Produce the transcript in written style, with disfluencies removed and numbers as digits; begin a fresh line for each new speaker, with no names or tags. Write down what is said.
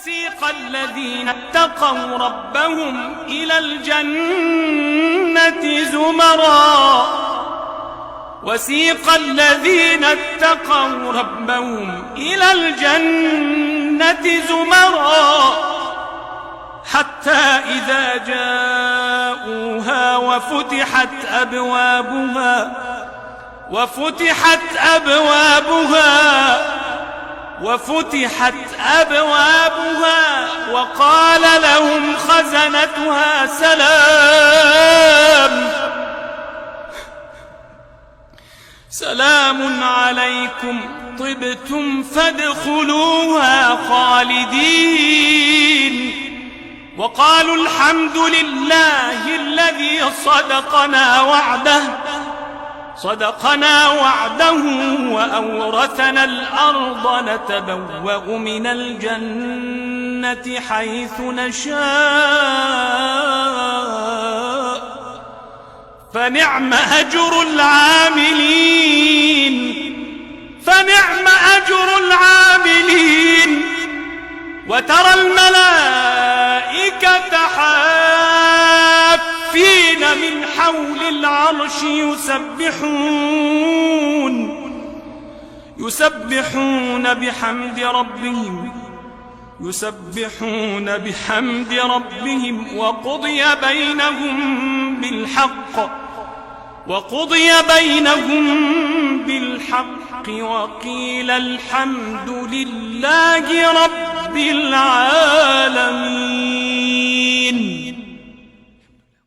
وسيق الذين اتقوا ربهم إلى الجنة زمرا وسيق الذين اتقوا ربهم إلى الجنة زمرا حتى إذا جاءوها وفتحت أبوابها وقال لهم خزنتها سلام عليكم طبتم فادخلوها خالدين وقالوا الحمد لله الذي صدقنا وعده وأورثنا الأرض نتبوأ من الجنة حيث نشاء فنعم أجر العاملين وترى الملائكة حافين من حول العرش يسبحون بحمد ربهم وقضي بينهم بالحق وقيل الحمد لله رب العالمين.